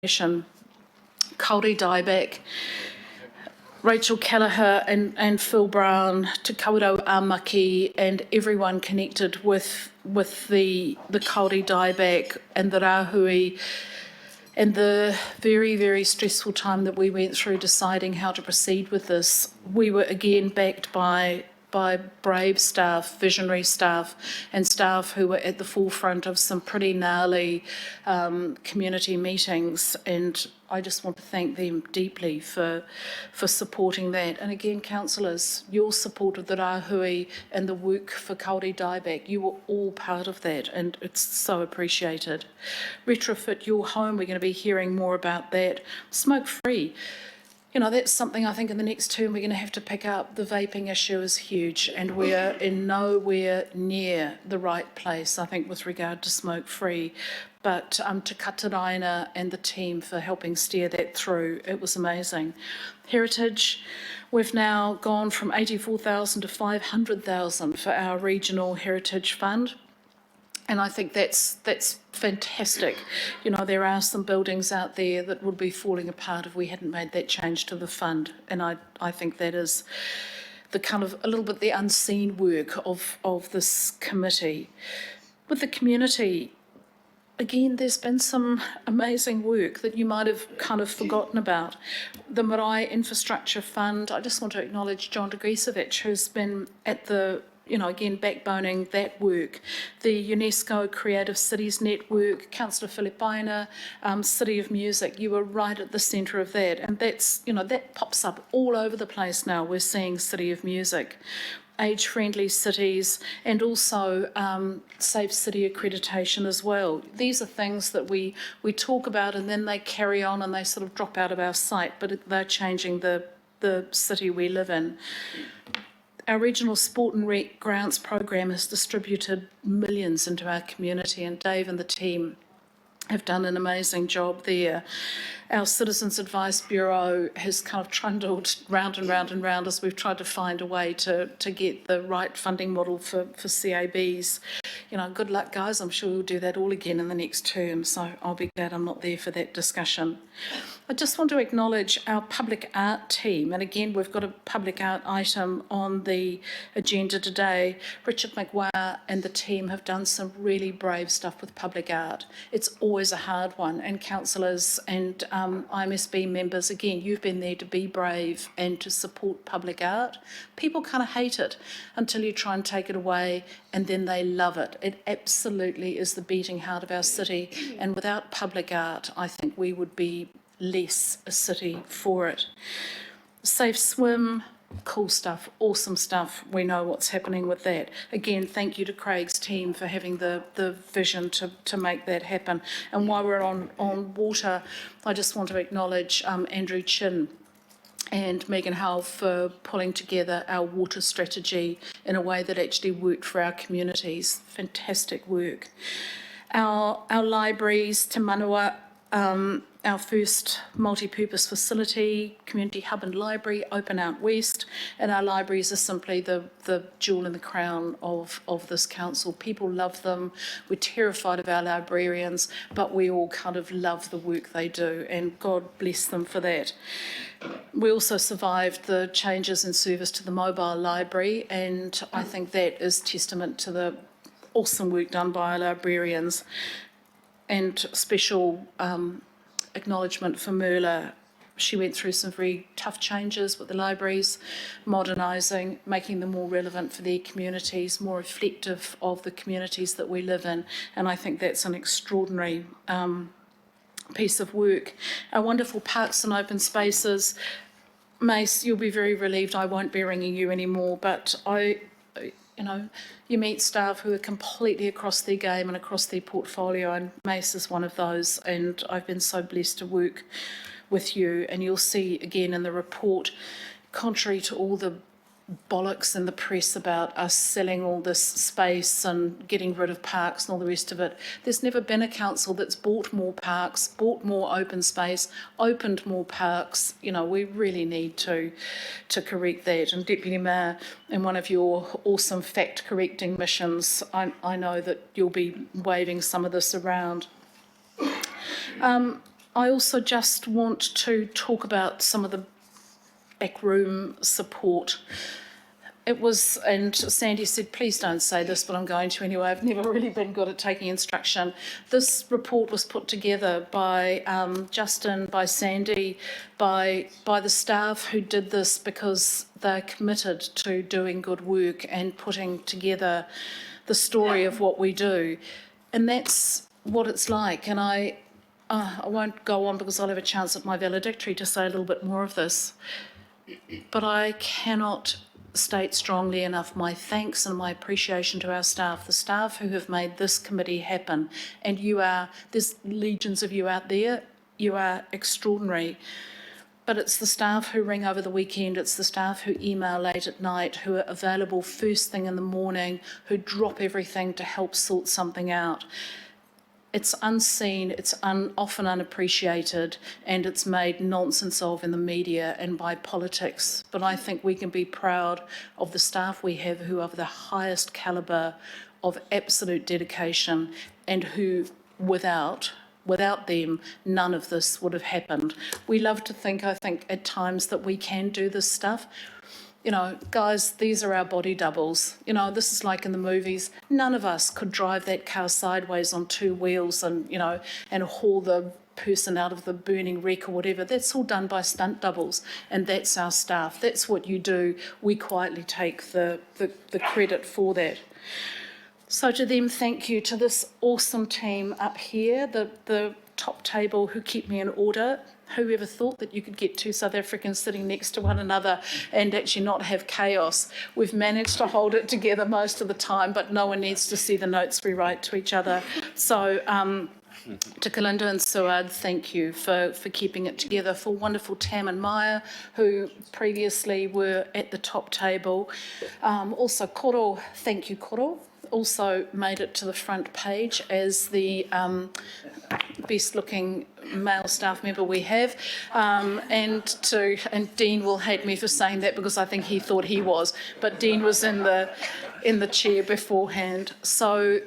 Nation, Kauri Dieback, Rachel Kelleher and Phil Brown, Te Kawerau Amaki, and everyone connected with the Kauri Dieback and the Rahui, and the very, very stressful time that we went through deciding how to proceed with this. We were again backed by brave staff, visionary staff, and staff who were at the forefront of some pretty gnarly community meetings, and I just want to thank them deeply for supporting that. And again, councillors, your support of the Rahui and the work for Kauri Dieback, you were all part of that, and it's so appreciated. Retrofit Your Home, we're going to be hearing more about that. Smoke free. You know, that's something I think in the next term we're going to have to pick up. The vaping issue is huge, and we're in nowhere near the right place, I think, with regard to smoke free. But to Kataraina and the team for helping steer that through, it was amazing. Heritage, we've now gone from 84,000 to 500,000 for our regional heritage fund. And I think that's fantastic. You know, there are some buildings out there that would be falling apart if we hadn't made that change to the fund. And I think that is the kind of a little bit the unseen work of this committee. With the community, again, there's been some amazing work that you might have kind of forgotten about. The Marae Infrastructure Fund, I just want to acknowledge John Degrisevich, who's been at the again, backboning that work. The UNESCO Creative Cities Network, Councillor Filipaina, City of Music, you were right at the centre of that. And that's, that pops up all over the place now. We're seeing City of Music, age-friendly cities, and also Safe City accreditation as well. These are things that we talk about and then they carry on and they sort of drop out of our sight, but they're changing the city we live in. Our regional sport and rec grants program has distributed millions into our community, and Dave and the team have done an amazing job there. Our Citizens Advice Bureau has kind of trundled round and round and round as we've tried to find a way to get the right funding model for CABs. Good luck, guys. I'm sure we'll do that all again in the next term, so I'll be glad I'm not there for that discussion. I just want to acknowledge our public art team, and again, we've got a public art item on the agenda today. Richard McGuire and the team have done some really brave stuff with public art. It's always a hard one, and councillors and IMSB members, again, you've been there to be brave and to support public art. People kind of hate it until you try and take it away, and then they love it. It absolutely is the beating heart of our city, and without public art, I think we would be less a city for it. Safe Swim, cool stuff, awesome stuff. We know what's happening with that. Again, thank you to Craig's team for having the vision to make that happen. And while we're on water, I just want to acknowledge Andrew Chin and Megan Howell for pulling together our water strategy in a way that actually worked for our communities. Fantastic work. Our libraries, Te Manawa, our first multi-purpose facility, community hub and library, open out west, and our libraries are simply the jewel in the crown of this council. People love them. We're terrified of our librarians, but we all kind of love the work they do, and God bless them for that. We also survived the changes in service to the mobile library, and I think that is testament to the awesome work done by our librarians. And special acknowledgement for Merla. She went through some very tough changes with the libraries, modernising, making them more relevant for their communities, more reflective of the communities that we live in, and I think that's an extraordinary piece of work. Our wonderful parks and open spaces. Mace, you'll be very relieved I won't be ringing you anymore, but you meet staff who are completely across their game and across their portfolio, and Mace is one of those, and I've been so blessed to work with you. And you'll see again in the report, contrary to all the bollocks in the press about us selling all this space and getting rid of parks and all the rest of it, there's never been a council that's bought more parks, bought more open space, opened more parks. We really need to correct that. And Deputy Mayor, in one of your awesome fact correcting missions, I know that you'll be waving some of this around. I also just want to talk about some of the backroom support. It was, and Sandy said, please don't say this, but I'm going to anyway. I've never really been good at taking instruction. This report was put together by Justin, by Sandy, by the staff who did this because they're committed to doing good work and putting together the story of what we do. And that's what it's like. And I won't go on because I'll have a chance at my valedictory to say a little bit more of this. But I cannot state strongly enough my thanks and my appreciation to our staff, the staff who have made this committee happen. And there's legions of you out there, you are extraordinary. But it's the staff who ring over the weekend, it's the staff who email late at night, who are available first thing in the morning, who drop everything to help sort something out. It's unseen, it's often unappreciated, and it's made nonsense of in the media and by politics. But I think we can be proud of the staff we have who are of the highest calibre of absolute dedication and who, without them, none of this would have happened. We love to think, I think, at times that we can do this stuff. You know, guys, these are our body doubles. You know, this is like in the movies. None of us could drive that car sideways on two wheels and, you know, and haul the person out of the burning wreck or whatever. That's all done by stunt doubles, and that's our staff. That's what you do. We quietly take the credit for that. So to them, thank you. To this awesome team up here, the top table who keep me in order. Whoever thought that you could get two South Africans sitting next to one another and actually not have chaos? We've managed to hold it together most of the time, but no one needs to see the notes we write to each other. So to Kalinda and Suad, thank you for keeping it together. For wonderful Tam and Maya, who previously were at the top table. Also Koro, thank you Koro. Also made it to the front page as the best looking male staff member we have, and Dean will hate me for saying that because I think he thought he was, but Dean was in the chair beforehand. So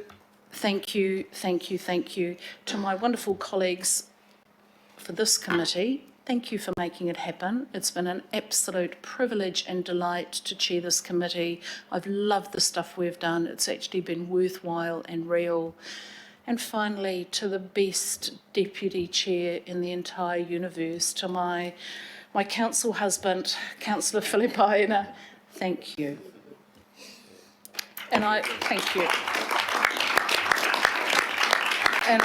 thank you to my wonderful colleagues for this committee. Thank you for making it happen. It's been an absolute privilege and delight to chair this committee. I've loved the stuff we've done. It's actually been worthwhile and real. And finally, to the best deputy chair in the entire universe, to my council husband, Councillor Filipaina, thank you. And I thank you. And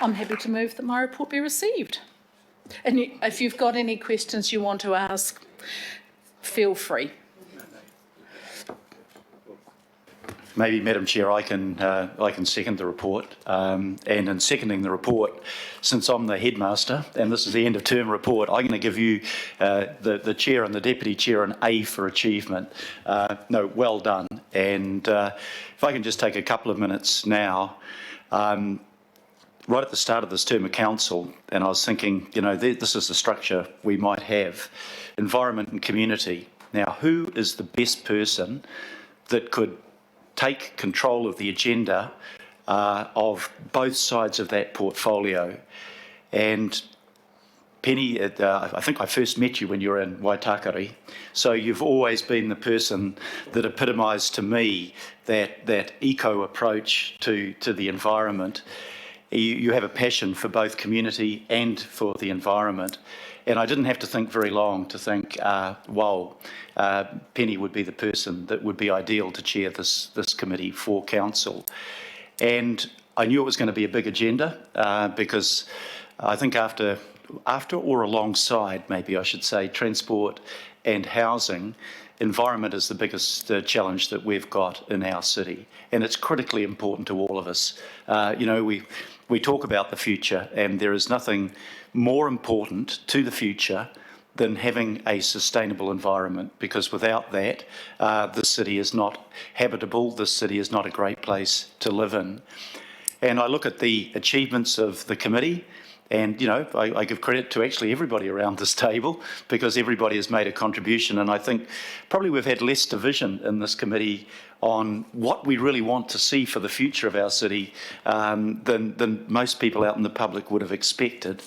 I'm happy to move that my report be received. And if you've got any questions you want to ask, feel free. Maybe, Madam Chair, I can second the report. And in seconding the report, since I'm the headmaster and this is the end of term report, I'm going to give you, the chair and the deputy chair, an A for achievement. No, well done. And if I can just take a couple of minutes now. Right at the start of this term of council, and I was thinking, you know, this is the structure we might have. Environment and community. Now, who is the best person that could take control of the agenda of both sides of that portfolio? And Penny, I think I first met you when you were in Waitakere, so you've always been the person that epitomised to me that eco approach to the environment. You have a passion for both community and for the environment. And I didn't have to think very long to think, wow, Penny would be the person that would be ideal to chair this committee for council. And I knew it was going to be a big agenda because I think after or alongside, maybe I should say, transport and housing, environment is the biggest challenge that we've got in our city. And it's critically important to all of us. You know, we talk about the future, and there is nothing more important to the future than having a sustainable environment, because without that, this city is not habitable, this city is not a great place to live in. And I look at the achievements of the committee, And, you know, I give credit to actually everybody around this table because everybody has made a contribution. And I think probably we've had less division in this committee on what we really want to see for the future of our city than most people out in the public would have expected.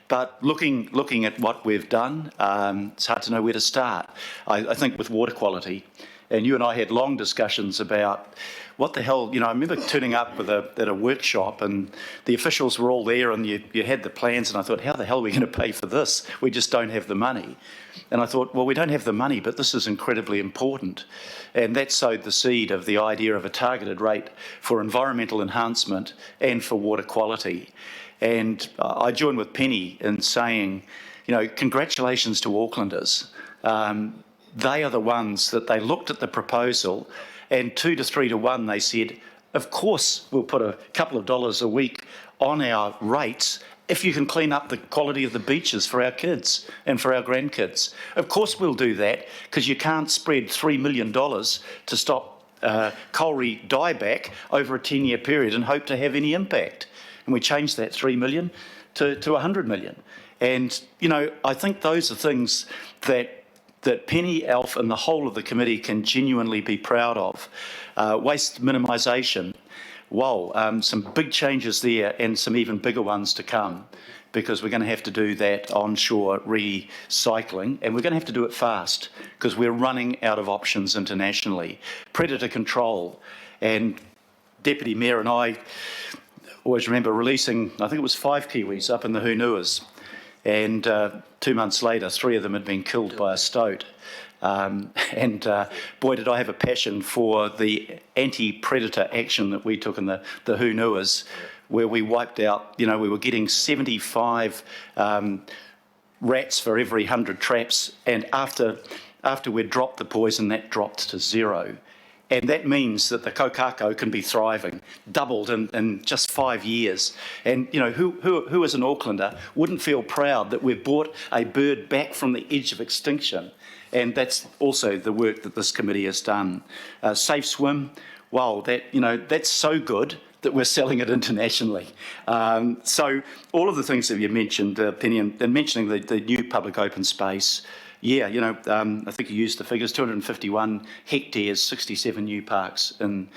But looking at what we've done, it's hard to know where to start. I think with water quality, and you and I had long discussions about what the hell, you know, I remember turning up at a workshop and the officials were all there and you had the plans and I thought, how the hell are we going to pay for this? We just don't have the money. And I thought, well, we don't have the money, but this is incredibly important. And that sowed the seed of the idea of a targeted rate for environmental enhancement and for water quality. And I join with Penny in saying, you know, congratulations to Aucklanders. They are the ones that they looked at the proposal and 2 to 3 to 1 they said, of course we'll put a couple of dollars a week on our rates if you can clean up the quality of the beaches for our kids and for our grandkids. Of course we'll do that because you can't spread $3 million to stop Kauri dieback over a 10-year period and hope to have any impact. And we changed that 3 million to 100 million. And, you know, I think those are things that Penny, Alf and the whole of the committee can genuinely be proud of. Waste minimisation, wow, some big changes there and some even bigger ones to come because we're going to have to do that onshore recycling and we're going to have to do it fast because we're running out of options internationally. Predator control, and Deputy Mayor and I always remember releasing, I think it was 5 kiwis up in the Hunuas, and 2 months later 3 of them had been killed by a stoat. Boy, did I have a passion for the anti-predator action that we took in the Hunuas, where we wiped out, you know, we were getting 75 rats for every 100 traps, and after we'd dropped the poison, that dropped to 0. And that means that the kokako can be thriving, doubled in just 5 years. And, you know, who as an Aucklander wouldn't feel proud that we've brought a bird back from the edge of extinction? And that's also the work that this committee has done. Safe Swim, wow, that's so good that we're selling it internationally. So all of the things that you mentioned, Penny, and mentioning the new public open space, yeah, you know, I think you used the figures, 251 hectares, 67 new parks in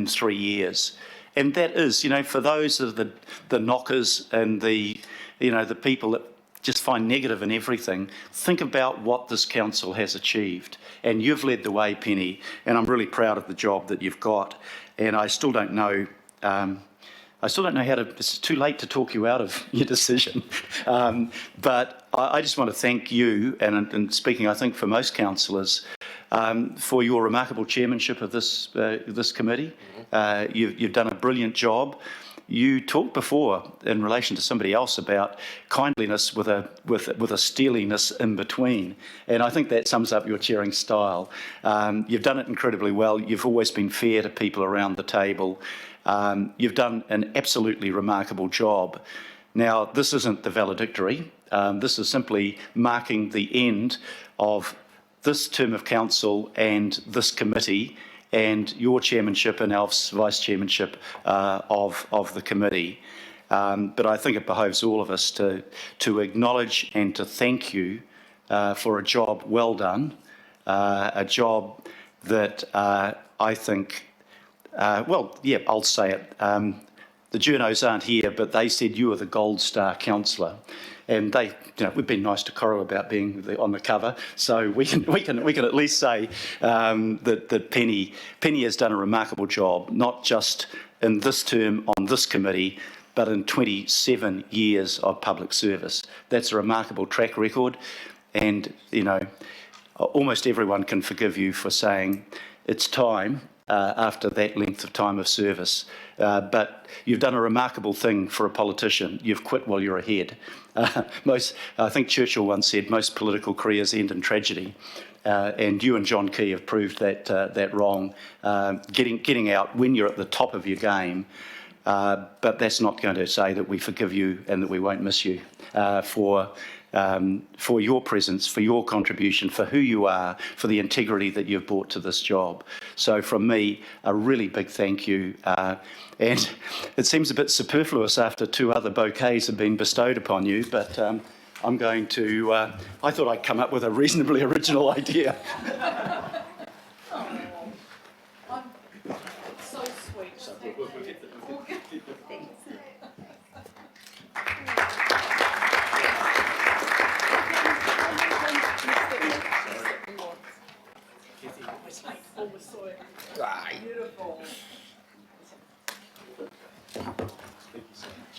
3 years. And that is, you know, for those of the knockers and the people that just find negative in everything, think about what this council has achieved. And you've led the way, Penny, and I'm really proud of the job that you've got. And I still don't know how to, it's too late to talk you out of your decision. But I just want to thank you, and speaking, I think, for most councillors, for your remarkable chairmanship of this committee. You've done a brilliant job. You talked before in relation to somebody else about kindliness with a steeliness in between, and I think that sums up your chairing style. You've done it incredibly well. You've always been fair to people around the table. You've done an absolutely remarkable job. Now, this isn't the valedictory. This is simply marking the end of this term of council and this committee and your chairmanship and Alf's vice chairmanship of the committee. But I think it behoves all of us to acknowledge and to thank you for a job well done, a job that I think, well, yeah, I'll say it. The journos aren't here, but they said you were the gold star councillor. And they, you know, we've been nice to Coro about being on the cover, so we can at least say that Penny has done a remarkable job, not just in this term on this committee, but in 27 years of public service. That's a remarkable track record, and you know, almost everyone can forgive you for saying it's time after that length of time of service. But you've done a remarkable thing for a politician. You've quit while you're ahead. I think Churchill once said, most political careers end in tragedy. And you and John Key have proved that wrong. Getting out when you're at the top of your game. But that's not going to say that we forgive you and that we won't miss you for for your presence, for your contribution, for who you are, for the integrity that you've brought to this job. So from me, a really big thank you. And it seems a bit superfluous after 2 other bouquets have been bestowed upon you, but I'm going to, I thought I'd come up with a reasonably original idea. So sweet. Beautiful.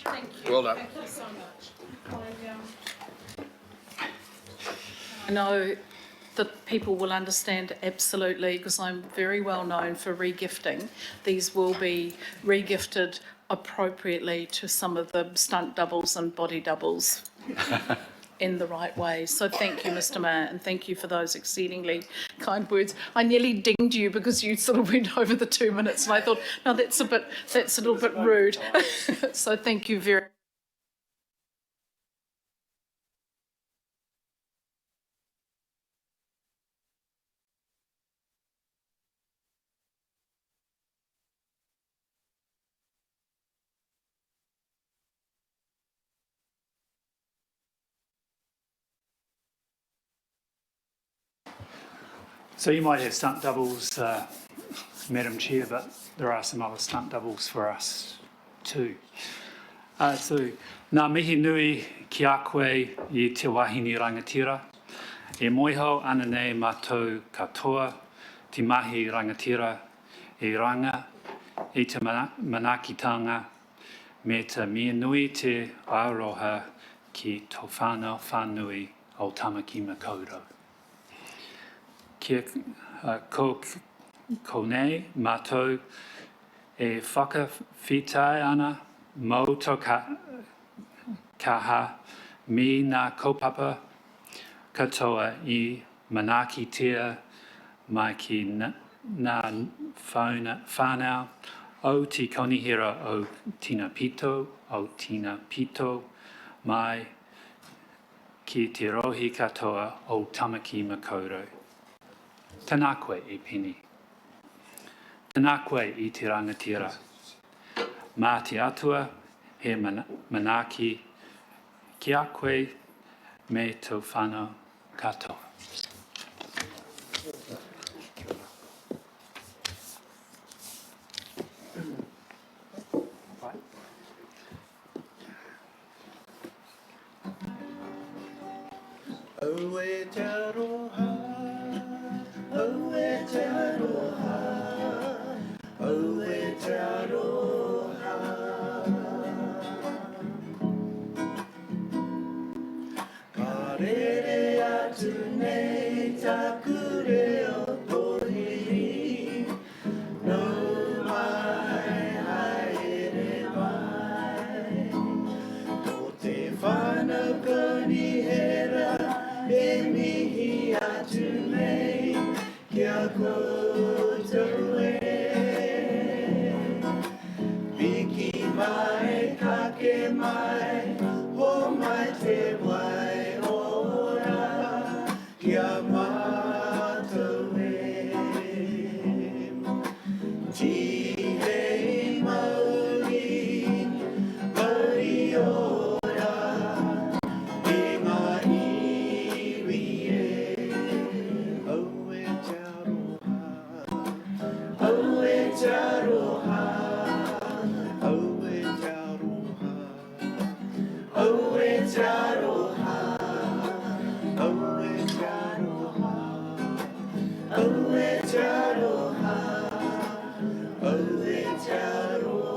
Thank you. Well done. Thank you so much. I know that people will understand absolutely, because I'm very well known for regifting. These will be regifted appropriately to some of the stunt doubles and body doubles in the right way. So thank you, Mr. Mayor, and thank you for those exceedingly kind words. I nearly dinged you because you sort of went over the 2 minutes, and I thought, no, that's a little bit rude. So thank you very much. So you might have stunt doubles, Madam Chair, but there are some other stunt doubles for us too. So, nā mihi nui ki a koe I te wahine rangatira. E moihau ana nei mātou katoa, te mahi rangatira, e ranga, I te manakitanga, me te mea nui te aroha ki tō whānau whānui o Tamaki Makaurau. Kia ko nei mātou e whakawhitai ana mō tō kaha me nā kaupapa katoa I manakitia mai ki nā whānau o te konihira o Tina Pito mai ki te rohi katoa o Tamaki Makaurau. Tēnā koe I peni. Tēnā koe I te rangatira. Mā te atua he manaki ki a koe me tō whānau katoa. Oe te aroha, oe te aroha, oe te aroha. Ka rere atu nei taku reo tohi, no mai haere mai. Ko te whanau konihera, e mihi atu nei kia koutou e. Piki mai, kake mai, ho mai te wai ora, kia mātou e. Tihei mauri, mauri ora, I ngā iwi e. Oe te aroha, oe te aroha, oe te aroha, oe te aroha, oe te aroha, oe te aroha, oe te aroha.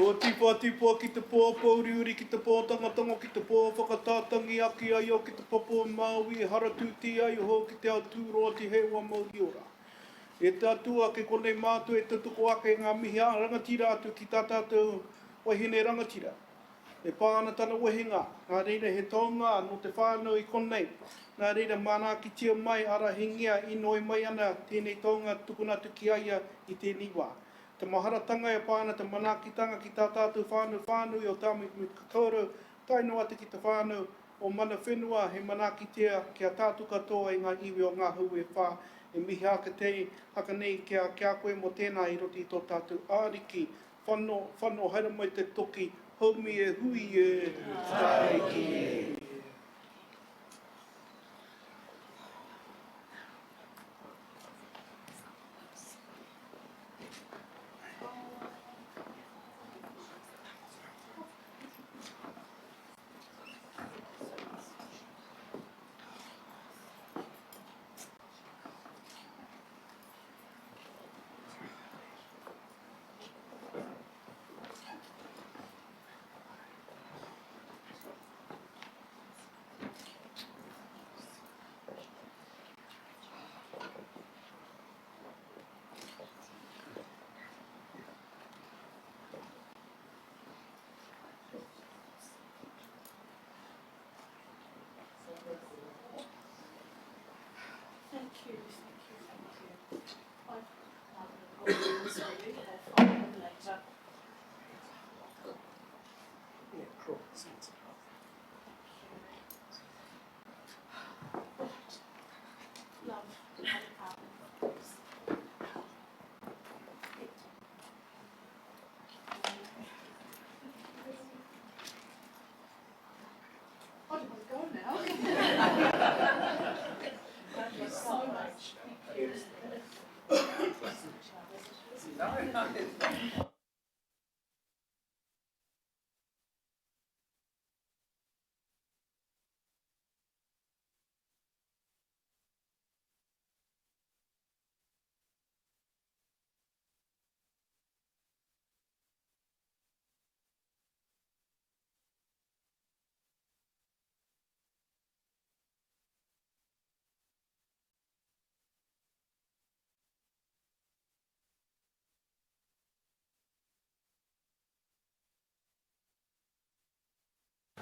O tipua ki te pō pōriuri ki te pō tangatongo ki te pō whakatātangi aki ai o ki te popo Māui hara tūti ai ho ki te autūroa te hewa Māui ora. E te atua ke konei mātu e te tuko ake ngā mihi rangatira atu ki tā tātou wahine rangatira. E pāna tana wehinga, nā reira he tonga no te whānau i konei. Nā reira mana ki tia mai ara hingia i noi mai ana tēnei tonga tukuna tuki aia i tēnei wā. Te maharatanga e pāna te manakitanga ki tā tātou whānau i o tāmi mi kakauro, tai noa te ki te whānau o mana whenua he manakitea kia tātou katoa i ngā iwi o ngā hu e whā e mihi aka tei haka nei kia koe mo tēnā i roti i tō tātou āriki whano haere mai te toki haumi e hui e tai ki e.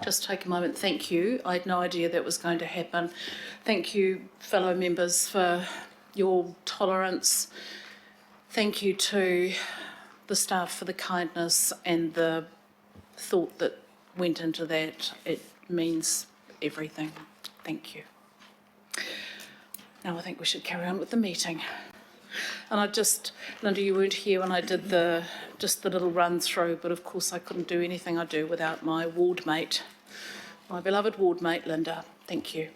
Just take a moment. Thank you. I had no idea that was going to happen. Thank you, fellow members, for your tolerance. Thank you to the staff for the kindness and the thought that went into that. It means everything. Thank you. Now I think we should carry on with the meeting. And Linda, you weren't here when I did just the little run through, but of course I couldn't do anything I do without my ward mate, my beloved ward mate, Linda. Thank you.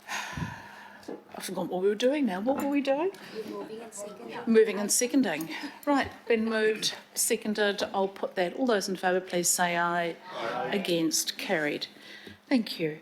I forgot what we were doing now. What were we doing? Moving and seconding. Moving and seconding. Right, been moved, seconded. I'll put that. All those in favour, please say aye. Aye. Against, carried. Thank you.